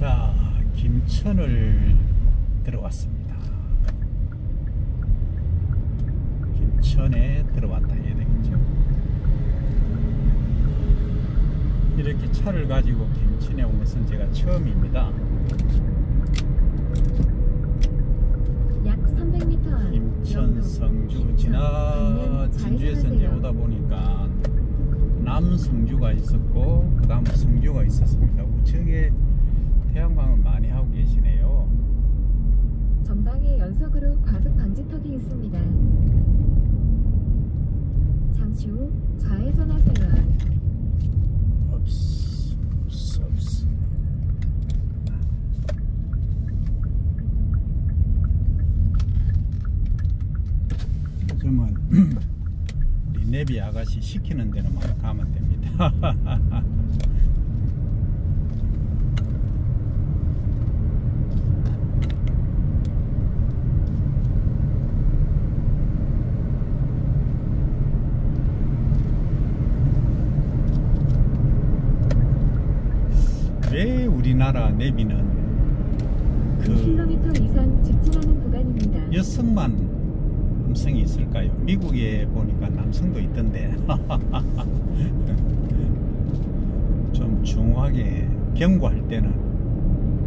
자, 김천을 들어왔습니다. 김천에 들어왔다 해야 되겠죠. 이렇게 차를 가지고 김천에 온 것은 제가 처음입니다. 약 300m 김천, 성주 지나 진주에서 이제 오다 보니까 남성주가 있었고 그 다음 성주가 있었습니다. 우측에 태양광을 많이 하고 계시네요. 전방에 연속으로 과속 방지턱이 있습니다. 잠시 후 좌회전하세요. 없어. 요즘은 우리 내비 아가씨 시키는 데로만 가면 됩니다. 왜 우리나라 내비는 그 2km 이상 직진하는 구간입니다. 여성만 음성이 있을까요? 미국에 보니까 남성도 있던데. 좀 중후하게 경고할 때는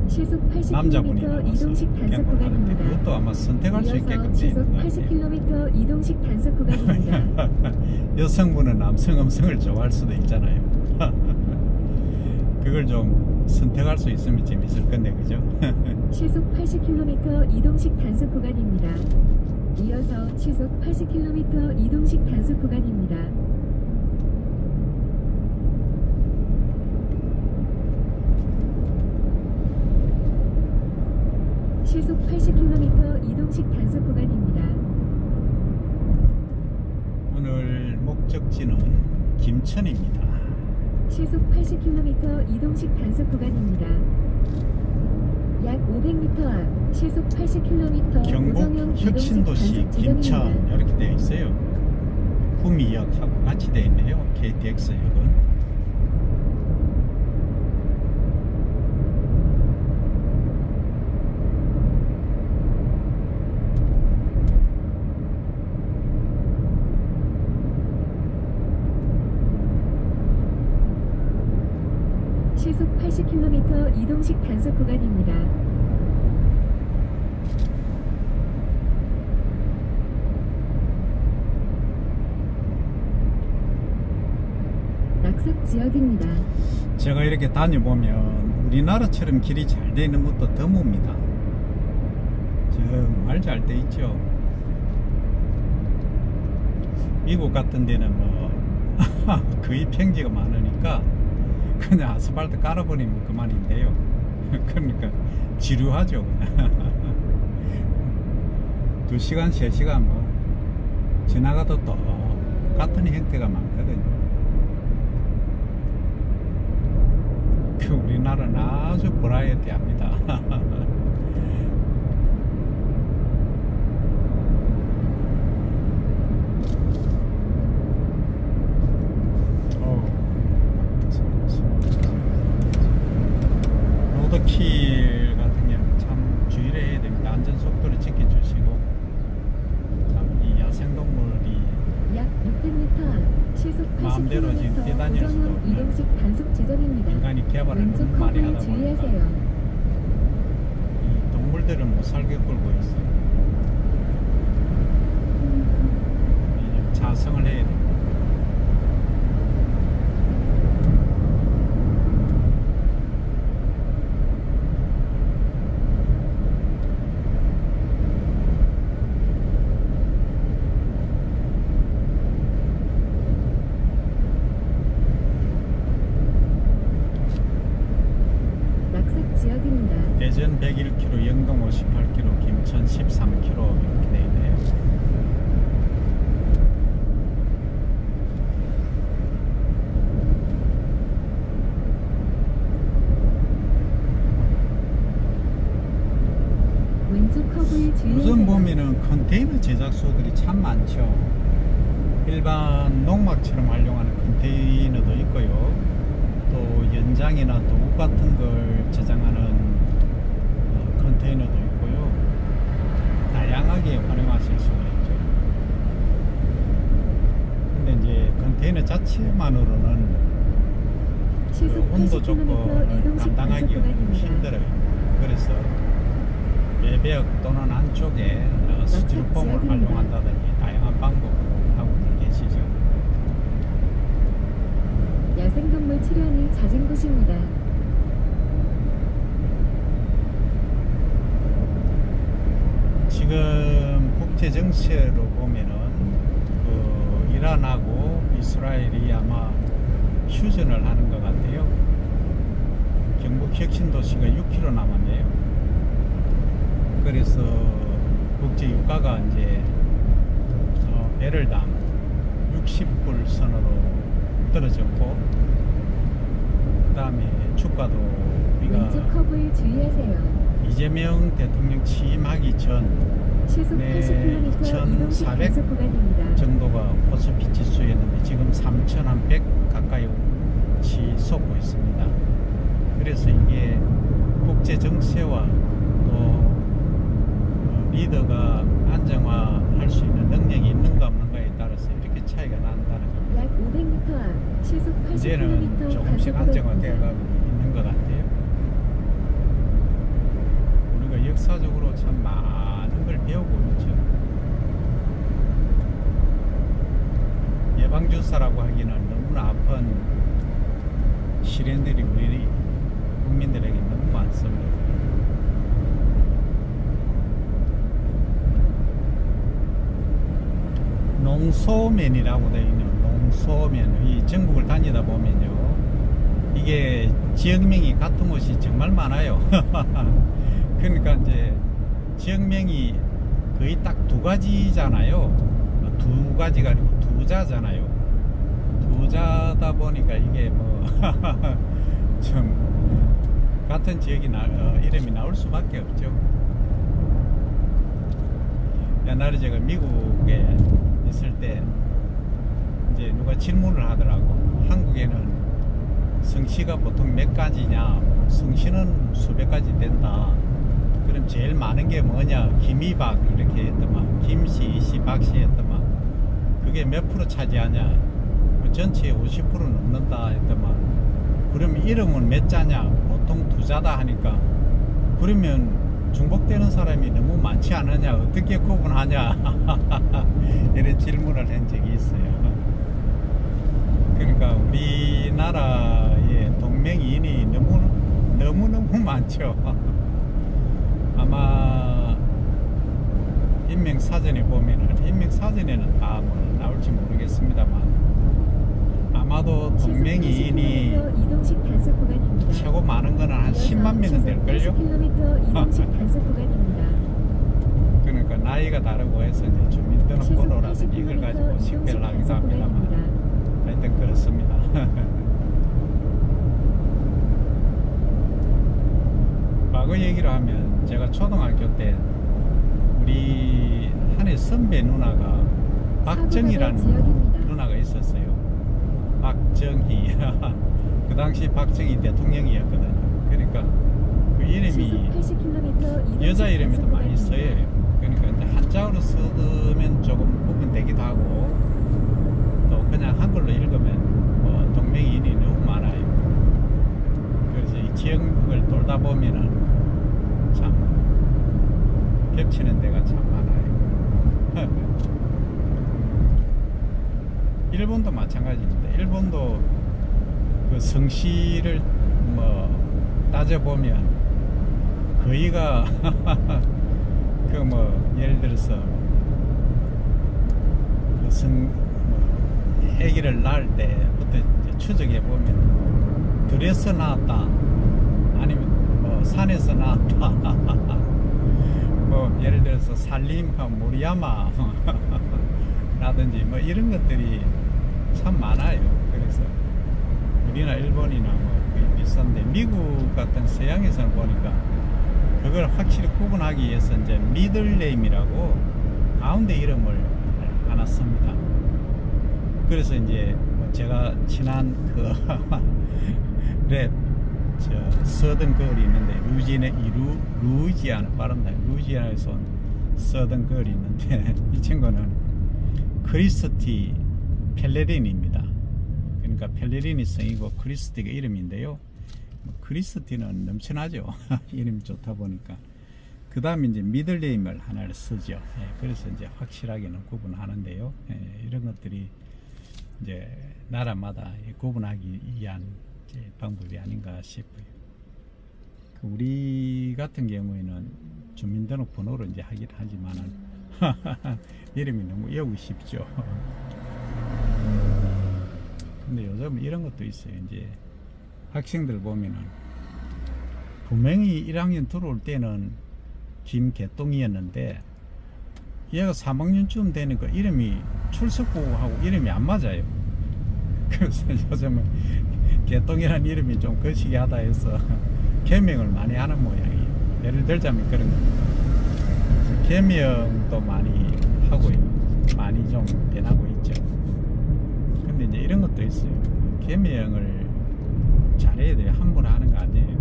시속 남자분이 80km 나와서 이동식 단속 경고를 하는데 구간입니다. 그것도 아마 선택할 수 있게끔 되어 시속 있는 것 같아요. 80km 이동식 단속 구간입니다. 여성분은 남성 음성을 좋아할 수도 있잖아요. 그걸 좀 선택할 수 있으면 재밌을 건데, 그죠? 시속 80km 이동식 단속 구간입니다. 이어서 시속 80km 이동식 단속 구간입니다. 시속 80km 이동식 단속 구간입니다. 오늘 목적지는 김천입니다. 시속 80km 이동식 단속 구간입니다. 약 500m 앞 시속 80km 경북 혁신도시 김천 이렇게 되어 있어요. 구미역하고 같이 되어 있네요. KTX역은. 시속 80km 이동식 단속 구간입니다. 낙석 지역입니다. 제가 이렇게 다녀보면 우리나라처럼 길이 잘 되어 있는 것도 드뭅니다. 정말 잘 되어 있죠. 미국 같은 데는 뭐 거의 평지가 많으니까 그냥 아스팔트 깔아버리면 그만인데요. 그러니까 지루하죠. 2시간, 3시간 뭐 지나가도 똑같은 형태가 많거든요. 그 우리나라는 아주 버라이어티합니다. 로드킬 같은 경우는 참 주의를 해야 됩니다. 안전속도를 지켜주시고 참 이 야생동물이 약 600m 앞 시속 마음대로 지금 뛰다닐 수도 80km 없는 이동식 단속 지점입니다. 인간이 개발을 왼쪽 너무 많이 커브에 하다 보니까 주의하세요. 이 동물들을 못 살게 끌고 있어요. 이제 자성을 해야 됩니다. 지역입니다. 대전 101km, 영동 58km, 김천 13km 이렇게 되어 있네요. 왼쪽 커브에 주의하세요. 우선 보면은 컨테이너 제작소들이 참 많죠. 일반 농막처럼 활용하는 컨테이너도 있고요. 또 연장이나 도 국 같은 걸 저장하는 컨테이너도 있고요. 다양하게 활용하실 수가 있죠. 근데 이제 컨테이너 자체만으로는 그 온도 조건을 감당하기가 힘들어요. 그래서 외벽 또는 안쪽에 스티로폼을 활용한다든지 다양한 방법으로 하고들 계시죠. 야생동물 출현이 잦은 곳입니다. 지금 국제 정세로 보면은 그 이란하고 이스라엘이 아마 휴전을 하는 것 같아요. 경북 혁신 도시가 6km 남았네요. 그래서 국제 유가가 이제 배럴당 60불 선으로 떨어졌고, 그 다음에 주가도 우리가 왼쪽 커브에 주의하세요. 이재명 대통령 취임하기 전 시속 80km 이동식 1400 단속 구간입니다. 정도가 코스피 지수였는데 지금 3100 가까이 치솟고 있습니다. 그래서 이게 국제 정세와 또 리더가 안정화할 수 있는 능력이 있는가 없는가에 따라서 이렇게 차이가 난다는 겁니다. 약 500m 앞 시속 80km 이제는 조금씩 단속 안정화되어 가고 구간입니다. 있는 것 같아요. 우리가 역사적으로 참 많은 걸 배우고 있죠. 예방주사라고 하기는 너무나 아픈 시련들이 우리 국민들에게 너무 많습니다. 농소면이라고 되어 있는 농소면, 이 전국을 다니다 보면요, 이게 지역명이 같은 곳이 정말 많아요. 그러니까 이제 지역명이 거의 딱 두 가지잖아요. 두 가지가 아니고 두자잖아요. 두자다 보니까 이게 뭐 좀 같은 지역이 이름이 나올 수밖에 없죠. 옛날에 제가 미국에 있을 때 이제 누가 질문을 하더라고. 한국에는 성씨가 보통 몇 가지냐? 성씨는 수백 가지 된다. 그럼 제일 많은 게 뭐냐? 김이박 이렇게 했더만, 김씨, 이씨, 박씨 했더만, 그게 몇 프로 차지하냐? 그 전체의 50%는 넘는다 했더만, 그럼 이름은 몇 자냐? 보통 두 자다 하니까, 그러면 중복되는 사람이 너무 많지 않느냐? 어떻게 구분하냐? 이런 질문을 한 적이 있어요. 그러니까 우리나라의 동명이인이 너무너무 많죠. 아마 인명사전에 보면은, 인명사전에는 다 뭐 나올지 모르겠습니다만, 아마도 동명이인이 이동식 단속 구간입니다. 최고 많은 거는 한 10만 명은 될걸요? 80km 이동식 단속 구간입니다. 그러니까 나이가 다르고 해서 이제 주민등록번호라든지 이걸 가지고 식별을 하기도 합니다만, 하여튼 그렇습니다. 과거 얘기를 하면, 제가 초등학교 때 우리 한해 선배 누나가 박정희라는 누나가 있었어요. 박정희. 그 당시 박정희 대통령이었거든요. 그러니까 그 이름이 여자 이름에도 많이 써요. 그러니까 이제 한자어로 쓰면 조금 구분되기도 하고, 또 그냥 한글로 읽으면 뭐 동명이인이 너무 많아요. 그래서 이 지역을 돌다 보면은 참 겹치는 데가 참 많아요. 일본도 마찬가지입니다. 일본도 그 성씨를 뭐 따져보면 거의가 그 뭐 예를 들어서 그 아기를 낳을 때부터 이제 추적해 보면 들에서 낳았다, 아니면 뭐 산에서 낳았다, 뭐 예를 들어서 살림과 모리야마 라든지 뭐 이런 것들이 참 많아요. 그래서 우리나 일본이나 뭐 거의 비슷한데, 미국 같은 서양에서는 보니까 그걸 확실히 구분하기 위해서 이제 미들네임이라고 가운데 이름을 하나 씁니다. 그래서 이제 뭐 제가 친한 그 랩 저 서든 거리 있는데 루이지아나 빠른다. 루이지아나에서 온 서든 거리 있는데 이 친구는 크리스티 펠레린입니다. 그러니까 펠레린이 성이고 크리스티가 이름인데요. 크리스티는 넘쳐나죠. 이름이 좋다 보니까. 그 다음에 이제 미들네임을 하나를 쓰죠. 예, 그래서 이제 확실하게는 구분하는데요. 예, 이런 것들이 이제 나라마다 구분하기 위한 이제 방법이 아닌가 싶어요. 우리 같은 경우에는 주민등록번호로 이제 하긴 하지만은 이름이 너무 외우기 쉽죠. 근데 요즘 이런 것도 있어요. 이제 학생들 보면은 분명히 1학년 들어올 때는 김개똥이었는데 얘가 3학년쯤 되니까 이름이 출석부하고 이름이 안 맞아요. 그래서 요즘은 개똥이라는 이름이 좀 거시기 하다 해서 개명을 많이 하는 모양이에요. 예를 들자면 그런 거. 개명도 많이 하고요. 많이 좀 변하고 있죠. 근데 이제 이런 것도 있어요. 개명을 잘해야 돼요. 함부로 하는 거 아니에요.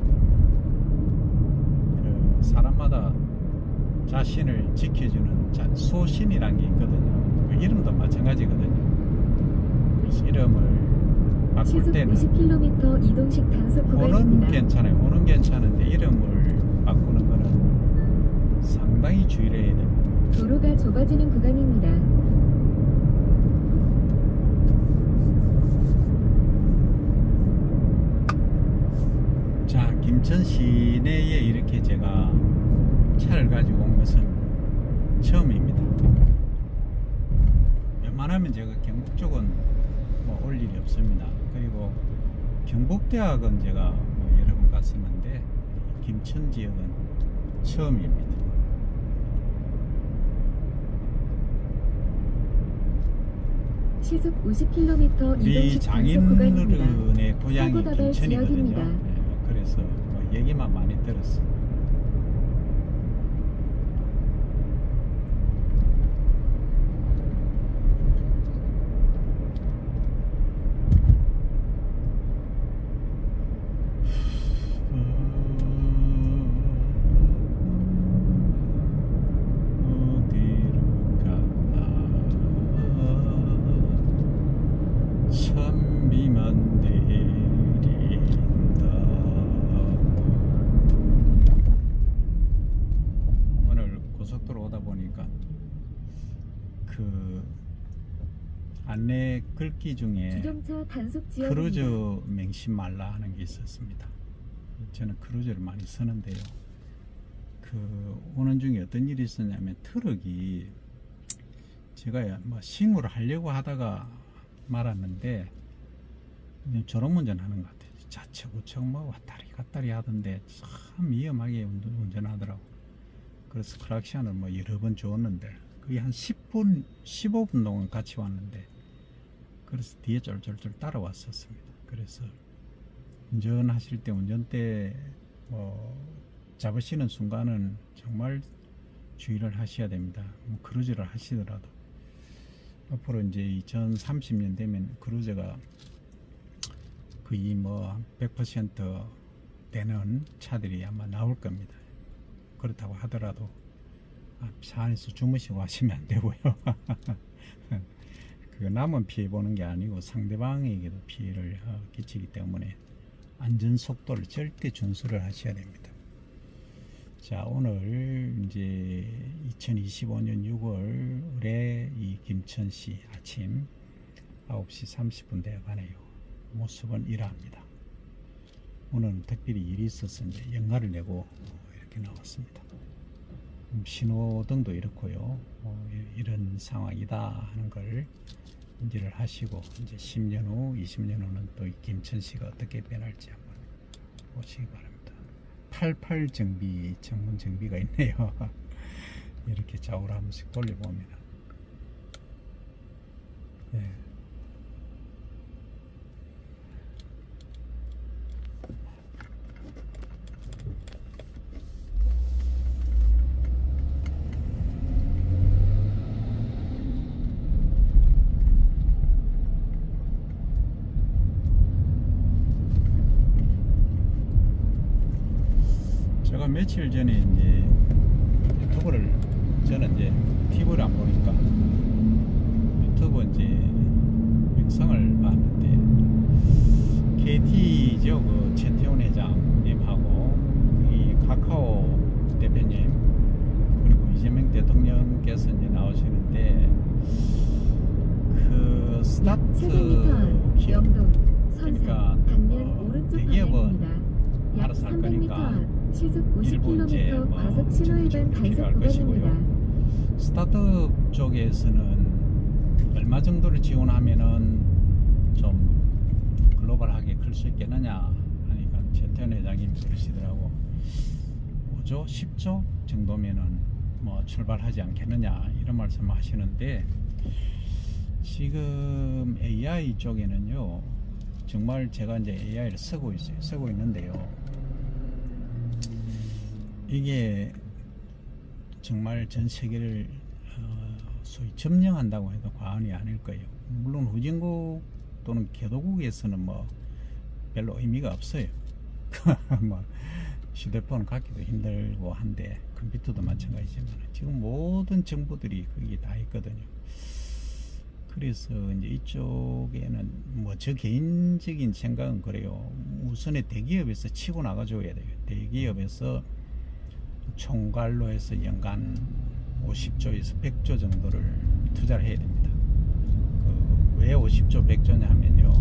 그 사람마다 자신을 지켜주는 소신이란 게 있거든요. 그 이름도 마찬가지거든요. 그래서 이름을 바꿀 때는 50km 이동식 단속 구간입니다. 호는 괜찮아요. 호는 괜찮은데 이름을 바꾸는 거는 상당히 주의를 해야 됩니다. 도로가 좁아지는 구간입니다. 자, 김천 시내에 이렇게 제가 차를 가지고 온 것은 처음입니다. 웬만하면 제가 경북 쪽은 뭐 올 일이 없습니다. 그리고 경북대학은 제가 뭐 여러 번 갔었는데 김천 지역은 처음입니다. 시속 50km 우리 이동식 단속 구간입니다. 장인어른의 고향이 사고다발 김천이거든요. 지역입니다. 네, 그래서 뭐 얘기만 많이 들었어요. 안내 글귀 중에 주정차 단속 지역입니다. 크루즈 맹신 말라 하는 게 있었습니다. 저는 크루즈를 많이 쓰는데요. 그 오는 중에 어떤 일이 있었냐면 트럭이 제가 뭐 싱으로 하려고 하다가 말았는데 졸음운전 하는 것 같아요. 좌측 우측 뭐 왔다리 갔다리 하던데 참 위험하게 운전하더라고. 그래서 클락션을 뭐 여러 번 주었는데 그게 한 10분 15분 동안 같이 왔는데 그래서 뒤에 쫄쫄쫄 따라왔었습니다. 그래서 운전하실 때 운전대 잡으시는 순간은 정말 주의를 하셔야 됩니다. 뭐 크루즈를 하시더라도 앞으로 이제 2030년 되면 크루즈가 거의 뭐 100% 되는 차들이 아마 나올 겁니다. 그렇다고 하더라도 차 안에서 주무시고 하시면 안 되고요. 그 남은 피해 보는 게 아니고 상대방에게도 피해를 끼치기 때문에 안전 속도를 절대 준수를 하셔야 됩니다. 자, 오늘 이제 2025년 6월에 이 김천시 아침 9시 30분 되어 가네요. 모습은 이러합니다. 오늘은 특별히 일이 있어서 이제 연가를 내고 이렇게 나왔습니다. 신호등도 이렇고요. 이런 상황이다 하는 걸 인지를 하시고 이제 10년 후, 20년 후는 또 이 김천시가 어떻게 변할지 한번 보시기 바랍니다. 88 정비, 전문 정비가 있네요. 이렇게 좌우로 한 번씩 돌려보면 네. 제가 며칠 전에 이제 유튜브를 저는 이제 TV를 안 보니까 유튜브 이제 영상을 봤는데 KT죠 그 최태원 회장님하고 이 카카오 대표님 그리고 이재명 대통령께서 이제 나오시는데 그 스타트 기업 그러니까 대기업은 알아서 할 거니까 일부 이제 뭐 필요할 것이고요. 스타트업 쪽에서는 얼마 정도를 지원하면은 좀 글로벌하게 클 수 있겠느냐 하니까 최태원 회장님 그러시더라고. 5조, 10조 정도면은 뭐 출발하지 않겠느냐 이런 말씀을 하시는데 지금 AI 쪽에는요 정말 제가 이제 AI를 쓰고 있어요. 쓰고 있는데요. 이게 정말 전 세계를 소위 점령한다고 해도 과언이 아닐 거예요. 물론 후진국 또는 개도국에서는 뭐 별로 의미가 없어요. 뭐 휴대폰 갖기도 힘들고 한데 컴퓨터도 마찬가지지만 지금 모든 정보들이 거기 다 있거든요. 그래서 이제 이쪽에는 뭐 저 개인적인 생각은 그래요. 우선에 대기업에서 치고 나가줘야 돼요. 대기업에서 총괄로 해서 연간 50조에서 100조 정도를 투자를 해야 됩니다. 왜 50조 100조냐 하면요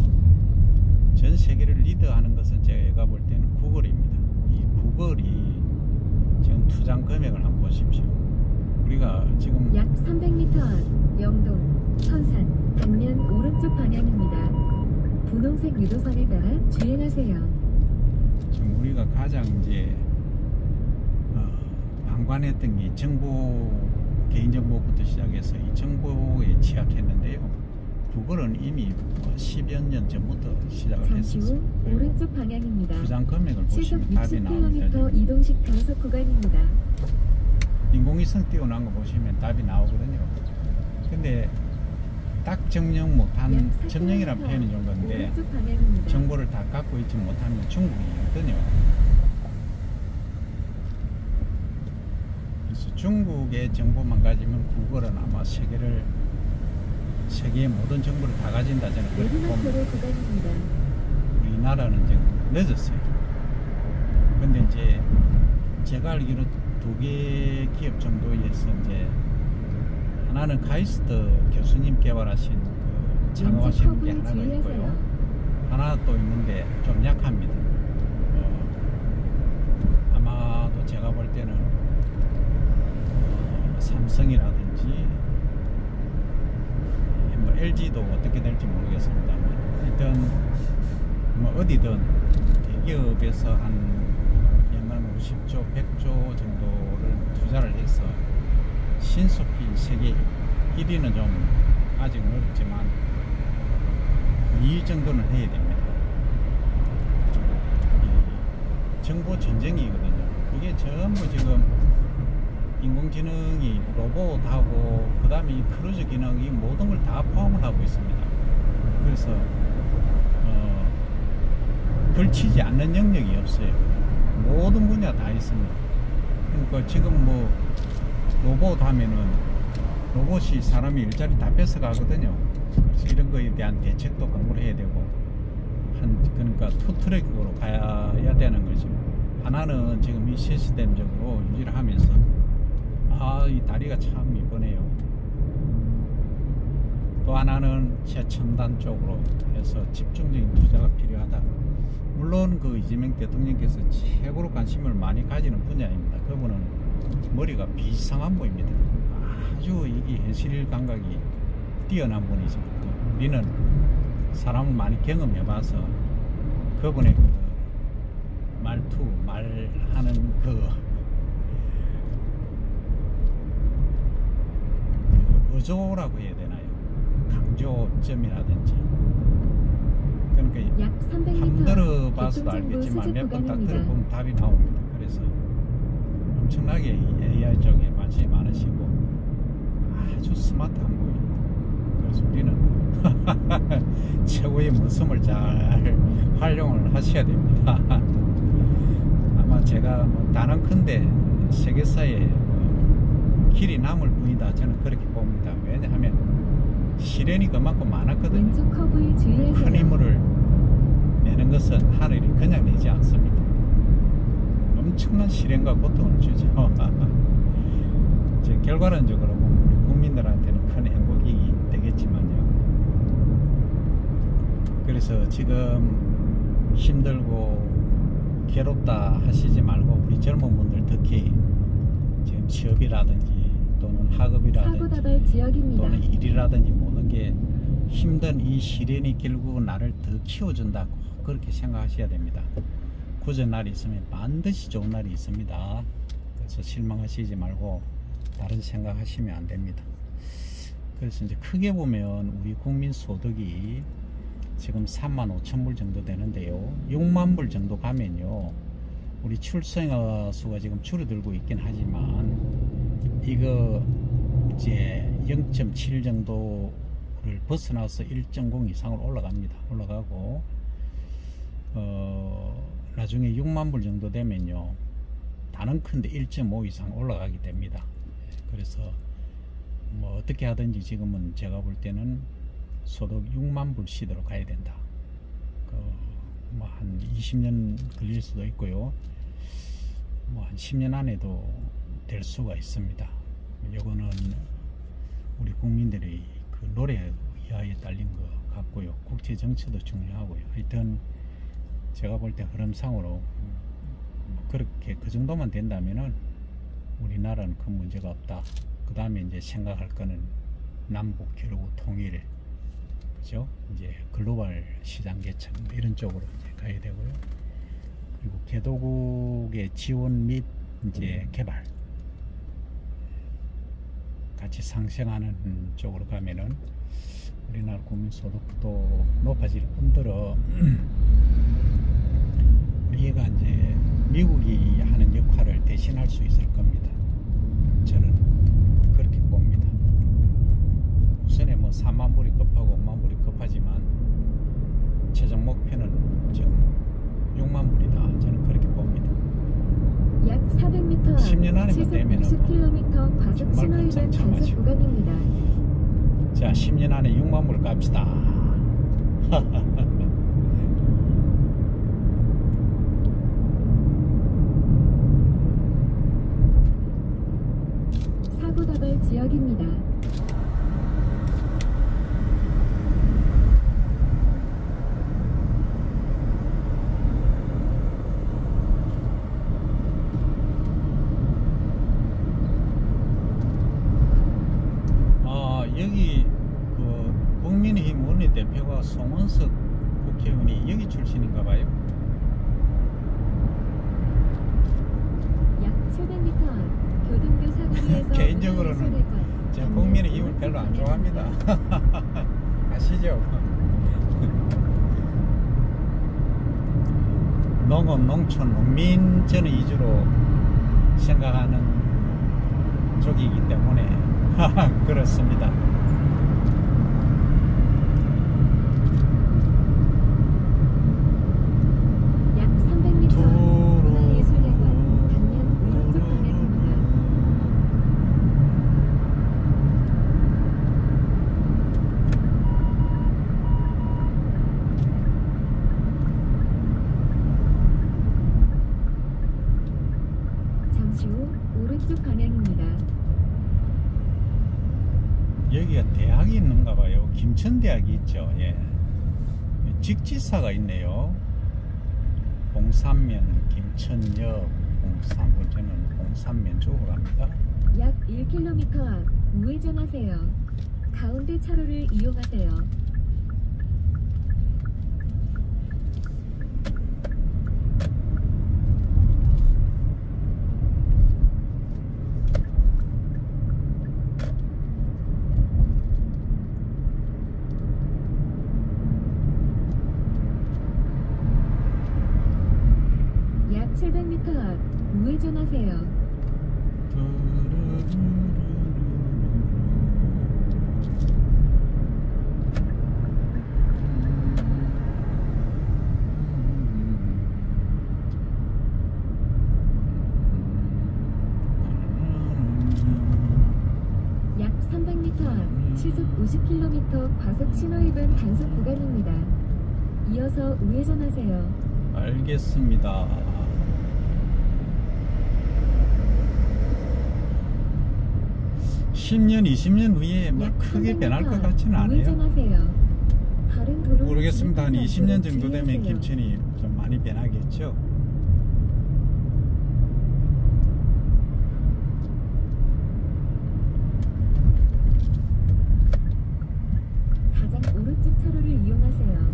전 세계를 리드하는 것은 제가 볼 때는 구글입니다. 이 구글이 지금 투자 금액을 한번 보십시오. 우리가 지금 약 300m 앞 영동 천산 반면 오른쪽 방향입니다. 분홍색 유도선을 따라 주행하세요. 지금 우리가 가장 이제 방관했던 게 정보 개인정보부터 시작해서 이 정보에 취약했는데요. 구글은 이미 10여 년 전부터 시작을 잠시 후 했었어요. 오른쪽 방향입니다. 투자 금액을 시속 보시면 답이 나옵니다. 60km 이동식 단속 구간입니다. 인공위성 띄워놓은 거 보시면 답이 나오거든요. 근데 딱 점령 못한 점령이라는 표현이 좀 건데 정보를 다 갖고 있지 못하면 중국이거든요. 그래서 중국의 정보만 가지면 구글은 아마 세계의 모든 정보를 다 가진다 저는 그렇게 봅니다. 우리나라는 지금 늦었어요. 근데 이제 제가 알기로 2개 기업 정도에서 이제 하나는 카이스트 교수님 개발하신 그 창업하시는 게 하나가 있고요. 하나 또 있는데 좀 약합니다. 아마도 제가 볼 때는 삼성이라든지 뭐 LG도 어떻게 될지 모르겠습니다만 일단 뭐 어디든 대기업에서 한 연간 50조, 100조 정도를 투자를 해서 신속히 세계 1위는 좀 아직 어렵지만 2위 정도는 해야 됩니다. 정보 전쟁이거든요. 이게 전부 지금 인공지능이 로봇하고 그 다음에 이 크루즈 기능이 모든 걸 다 포함을 하고 있습니다. 그래서 걸치지 않는 영역이 없어요. 모든 분야 다 있습니다. 그러니까 지금 뭐 로봇 하면은 로봇이 사람이 일자리 다 뺏어가거든요. 그래서 이런 거에 대한 대책도 공부를 해야 되고 그러니까 투트랙으로 가야 되는 거죠. 하나는 지금 이 시스템적으로 유지를 하면서 이 다리가 참 이쁘네요. 또 하나는 최첨단 쪽으로 해서 집중적인 투자가 필요하다. 물론 그 이재명 대통령께서 최고로 관심을 많이 가지는 분야입니다. 그분은 머리가 비상한 분입니다. 아주 이게 현실 감각이 뛰어난 분이죠. 우리는 사람을 많이 경험해봐서 그분의 그 말하는 그 의조라고 해야 되나요? 강조점이라든지 그러니까 한 들어봐서도 알겠지만 몇 번 딱 들어보면 답이 나옵니다. 그래서 엄청나게 AI 쪽에 관심이 많으시고 아주 스마트한 분입니다. 그래서 우리는 최고의 모습을 잘 활용을 하셔야 됩니다. 아마 제가 뭐 단언컨대 세계사에 길이 남을 뿐이다 저는 그렇게 봅니다. 왜냐하면 시련이 그만큼 많았거든요. 왼쪽 커브에 주의하세요. 큰 힘을 내는 것은 하늘이 그냥 내지 않습니다. 엄청난 시련과 고통을 주죠. 결과론적으로 보면 우리 국민들한테는 큰 행복이 되겠지만요. 그래서 지금 힘들고 괴롭다 하시지 말고 우리 젊은 분들 특히 지금 취업이라든지 또는 학업이라든지 사고다발 지역입니다. 또는 일이라든지 모든 게 힘든 이 시련이 결국은 나를 더 키워준다고 그렇게 생각하셔야 됩니다. 굳은 날이 있으면 반드시 좋은 날이 있습니다. 그래서 실망하시지 말고 다른 생각하시면 안 됩니다. 그래서 이제 크게 보면 우리 국민 소득이 지금 35,000불 정도 되는데요. 6만 불 정도 가면요. 우리 출생아 수가 지금 줄어들고 있긴 하지만 이거 이제 0.7 정도를 벗어나서 1.0 이상으로 올라갑니다. 올라가고 나중에 6만 불 정도 되면요. 단언컨대 1.5 이상 올라가게 됩니다. 그래서 뭐 어떻게 하든지 지금은 제가 볼 때는 소득 6만 불 시대로 가야 된다. 뭐 한 20년 걸릴 수도 있고요. 뭐 한 10년 안에도 될 수가 있습니다. 이거는 우리 국민들의 그 노래에 의하에 딸린 것 같고요. 국제 정치도 중요하고요. 하여튼 제가 볼 때 흐름상으로 그렇게 그 정도만 된다면은 우리나라는 큰 문제가 없다. 그 다음에 이제 생각할 거는 남북 결국 통일, 그죠? 이제 글로벌 시장 개척 이런 쪽으로 이제 가야 되고요. 그리고 개도국의 지원 및 이제 개발 같이 상생하는 쪽으로 가면은 우리나라 국민 소득도 높아질 뿐더러 우리가 이제 미국이 하는 역할을 대신할 수 있을 겁니다. 저는 그렇게 봅니다. 우선에 뭐 4만 불이 급하고 5만 불이 급하지만 최종 목표는 지금 6만 불이다. 저는 그렇게 봅니다. 약 400m 10년 안에만 되면은 60km 과속 정말 신호 위반 깜짝깜짝 단속 구간입니다. 자, 10년 안에 6만 불 갑시다. 사고다발 지역입니다. 여기 그 국민의힘 원내대표가 송원석 국회의원이 여기 출신인가 봐요. 약 700m 교동교 사거리에서 개인적으로는 제가 국민의힘을 별로 안 좋아합니다. 아시죠? 농업, 농촌, 농민 저는 위주로 생각하는 쪽이기 때문에 그렇습니다. 약 300m 문화예술회관 방면 오른쪽 방향입니다. 잠시 후 오른쪽 방향입니다. 여기가 대학이 있는가 봐요. 김천대학이 있죠. 예. 직지사가 있네요. 봉산면, 김천역, 봉산, 저는 봉산면 쪽으로 갑니다. 약 1km 앞 우회전하세요. 가운데 차로를 이용하세요. 약 700m 앞 우회전하세요. 50km 과속 신호위반 단속 구간입니다. 이어서 우회전하세요. 알겠습니다. (10년) (20년) 후에 뭐 약 크게 300m 변할 것 앞 같지는 않아요. 우회전하세요. 다른 도로를 모르겠습니다. 한 진입하지 20년 않도록 정도 되면 주의하세요. 김천이 좀 많이 변하겠죠. 가장 오른쪽 차로를 이용하세요.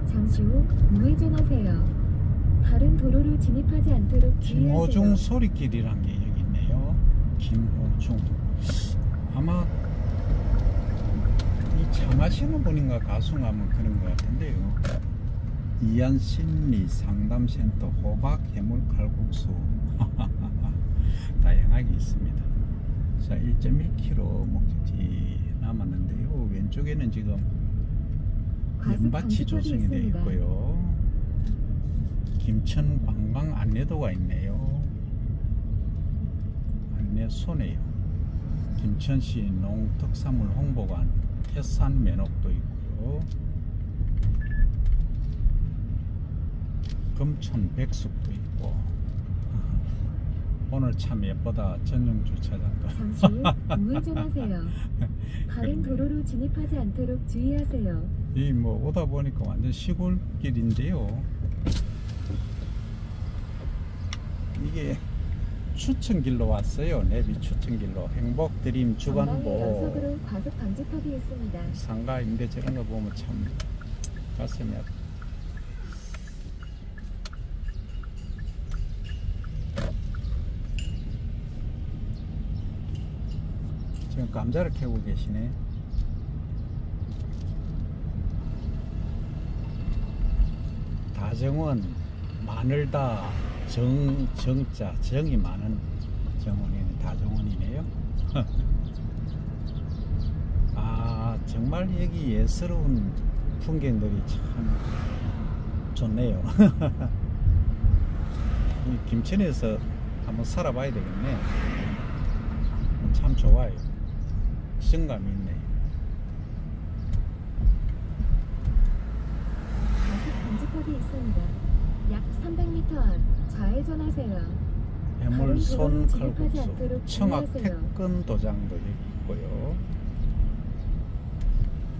잠시 후 우회전하세요. 다른 도로를 진입하지 않도록 김호중 주의하세요. 소리길이란 게 여기 있네요. 김호중. 아마 이 차 마시는 분인가 가수가 하면 그런 것 같은데요. 이안심리 상담센터 호박 해물 칼국수 다양하게 있습니다. 자, 1.1km 목적지 남았는데요. 왼쪽에는 지금 과속 연밭이 방지턱이 조성이 되어 있습니다. 있고요. 김천 관광 안내도가 있네요. 안내소네요. 김천시 농특산물 홍보관 해산 면옥도 있고요. 금천 백숙도 있고. 오늘 참 예쁘다. 전용 주차장도. 잠시 후 우회전하세요. 다른 도로로 진입하지 않도록 주의하세요. 이 뭐 오다 보니까 완전 시골길인데요. 이게 추천길로 왔어요. 내비 추천길로 행복드림 전방에 주간보 연속으로 과속 방지턱이 있습니다. 상가인데 저런 거 보면 참 가슴이 아프다. 지금 감자를 캐고 계시네. 다정원 마늘다 정자 정이 많은 정원이네. 다정원이네요. 아, 정말 여기 예스러운 풍경들이 참 좋네요. 이 김천에서 한번 살아봐야 되겠네. 참 좋아요. 시정감이 있네. 과속 방지턱이 있습니다. 약 300m 앞 좌회전하세요. 해물손 다른 도로로 진입하지 칼국수, 않도록 청학 주의하세요. 태권 도장도 여기 있고요.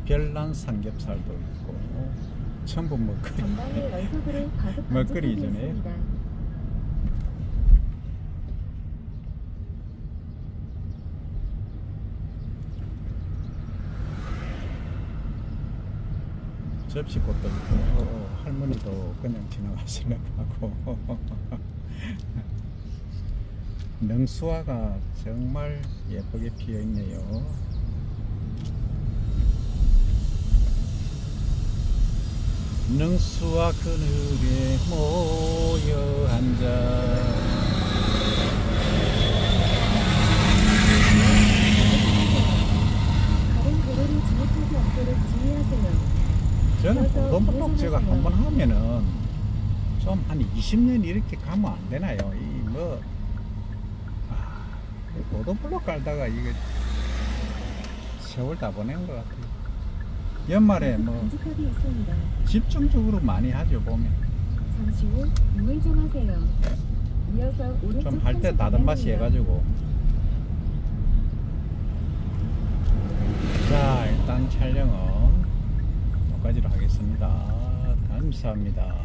별난 삼겹살도 있고, 전부 먹거리. 전방에 연속으로 과속 먹거리 방지턱이 이전에. 있습니다. 접시꽃도 있고, 할머니도 그냥 지나가시려고 하고. 능수화가 정말 예쁘게 피어 있네요. 능수화 그늘에 모여 앉아. 다른 도로를 진입하지 않도록 주의하세요. 저는 고등부록 제가 한번 하면은 좀 한 20년 이렇게 가면 안 되나요? 이 뭐 고등블록 깔다가 이게 세월 다 보낸 것 같아요. 연말에 과속 뭐 방지턱이 있습니다. 집중적으로 많이 하죠 보면. 잠시 후 우회전하세요. 이어서 오른쪽 좀 할 때 한속 다른 맛이 방향입니다. 해가지고. 자, 일단 촬영은 여기까지로 하겠습니다. 감사합니다.